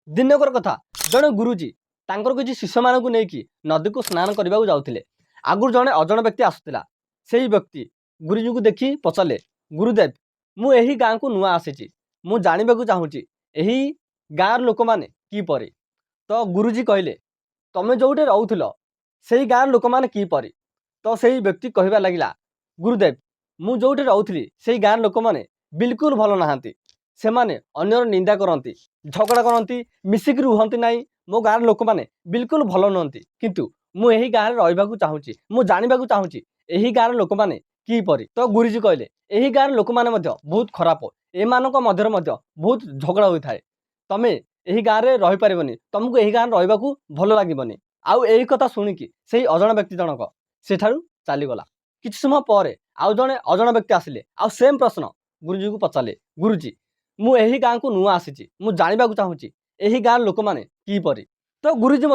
दिनकर कथा जड़े गुरुजी तांकर किसी शिष्य मानक नहीं नदी को स्नान करने को जाते आगुरी जड़े अजण व्यक्ति आसूला से व्यक्ति गुरुजी को देखी पचारे गुरुदेव मुझे गाँव को नुआ आसी मु जानवा चाहूँगी यही गाँव लोक मैंने किपरि तो गुरुजी कहले तमें जोटे रोल से गाँव लोक मैंने किपरि तो से व्यक्ति कहवा लगिला गुरुदेव मु जोटे रोली से गाँव लोक मैंने बिल्कुल भल नहांती से माने अन्यर निंदा करती झगड़ा करती मिसिक रुहंती नहीं मो गाँव लोक मैंने बिल्कुल भल नुहंती किंतु मु यही गाँव रही चाहूँगी मु जानवा चाहूँगी यही गाँव लोक मैंने किपरि तो गुरुजी कहले यही गाँव लोक मैंने बहुत खराब एमानक मध्य बहुत झगड़ा होता है तमें यही गाँव में रही पारबनी तुमको यही गाँव रहा भल लगे आउ यही कथा शुणिकी से अजण व्यक्ति जनक सेठारु चलीगला किसी समय पर आउ जड़े अजण व्यक्ति आसिले आउ सेम प्रश्न गुरुजी को पचारे गुरुजी मु यही गाँव को नुआ आसी मु जानवा चाहूँगी यही गाँव लोक मैंने किपरि तो गुरुजी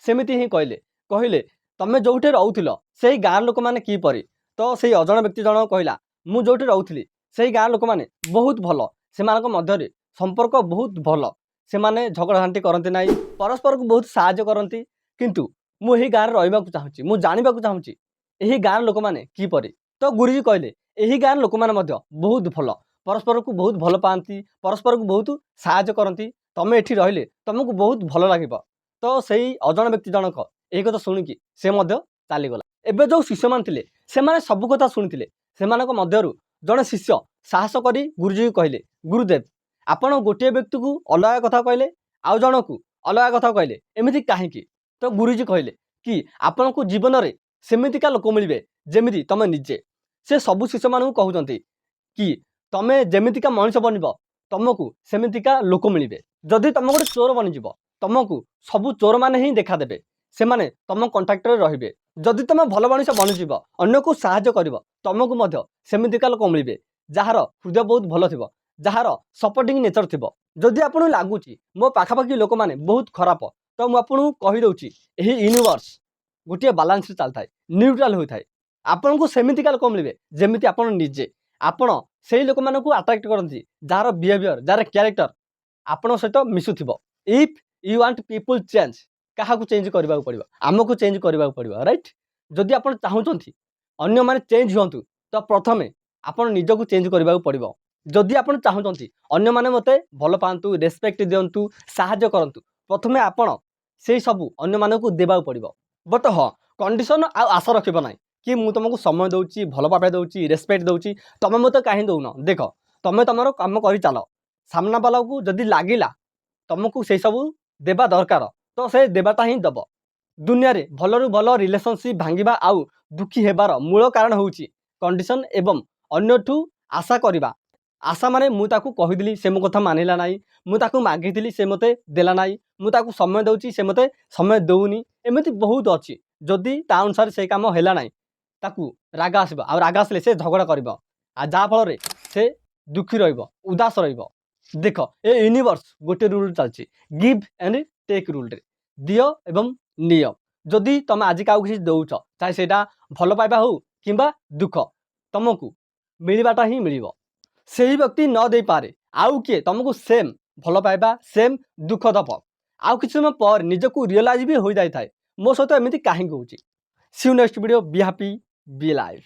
सेमती ही कहले कहले तमें जोटे रोल से गाँव लोक मैंने किपरि तो से अजण व्यक्ति जनक कहला मु जोटे रोली से गाँव लोक मैंने बहुत भल से मध्य संपर्क बहुत भल से माने झगड़ा झांटी करते ना परस्पर को बहुत साहाय्य करती किंतु मु यही गाँव रहा चाहूँगी मु जानवा चाहूँगी यही गाँव लोक मैंने किपरि तो गुरुजी कहले यही गाँव लोक मैंने बहुत भल परस्पर को बहुत भल पाती परस्पर को बहुत साहाय्य करती तमें एठी रहिले तुमको बहुत भल लगे तो से अजण व्यक्ति जनक यही कथा शुणिकी से चलीगला एवं जो शिष्य मान थे से सब कथा शुणी से मध्य जड़े शिष्य साहस कर गुरुजी को कहले गुरुदेव आपण गोटे व्यक्ति को अलग कथा कहले आउ जन को अलग कथा कहले एमती कहीं तो गुरुजी कहले कि आपण को जीवन में सेमितिका लोक मिले जमी तुम निजे से सब शिष्य मानू कहते कि तमें जमीतिका मनीष बनब तुमको सेमितिका लोक मिले जदि तुम गोटे चोर बनीज तुमको सबू चोर मैंने ही देखादेवे से माने तुम कंटाक्टर रे जदि तुम भल मनीष बनीज अन्न को साहाय्य कर तुमको सेमितिका लोक मिले जार हृदय बहुत भल थी जार सपोर्टिंग नेचर थी जदि आपको लगुच मो पाखापाखि लोक मैंने बहुत खराब तो मुझे कहीदे यही यूनिवर्स गोटे बालांस चलता है न्यूट्राल होता है आपन को सेमितिका लोक मिले जमी आप निजे आपण से लोक मान अट्राक्ट करती जार बिहेवियर जार क्यारेक्टर आपण सहित मिसुव if you want people change क्या चेंज करने को पड़ो आमको चेंज करने को पड़ो राइट जदि आप चाहूँगी अन्य मैंने चेंज हूँ तो प्रथम आप निजक चेंज करने को पड़ो जदि आप चाहूँगी अन्य मैंने मत भल पातु रेस्पेक्ट दिंतु साहाय्य करूँ प्रथम आपण से सब अन्य मानक देवाक पड़ो बट हाँ कंडीशन आशा रखना कि मुझे तुमको समय दूची भल पाइबा दूची रेस्पेक्ट दूची तुम मत कहीं दौन देख तुम तुम कम कर चल सामना वाला को जदि लगिला तुमको से सब देवा दरकार तो से देवाटा ही दब दुनिया रे भल भल रिलेशनशिप भांगा आउ दुखी हेबार मूल कारण होची कंडीशन एवं अन्यठू आशा करवा आशा माने मुझे कहीदी से मो कथा मानिला ना मुझे मागिली से मते देला ना मुझे समय दूची से मते समय दौनी एमती बहुत अच्छी जदि ता अनुसार से काम है ना ताकू राग आसब आ राग आसले से झगड़ा कर जहाँफल से दुखी उदास देख ए यूनिवर्स गोटे रूल चलती गिव एंड टेक रूल दियो एवं नियो जदि तुम आज क्या किसी दौच चाहे से भल पाइबा हो कि दुख तुमको मिलवाटा ही मिल से व्यक्ति न दे पारे आउ किए तुमको सेम भल पाइबा सेम दुख दब आउ किसी समय पर निजक रियलाइज भी हो जाए मो सहित एमती कहीं see you next video be happy be life.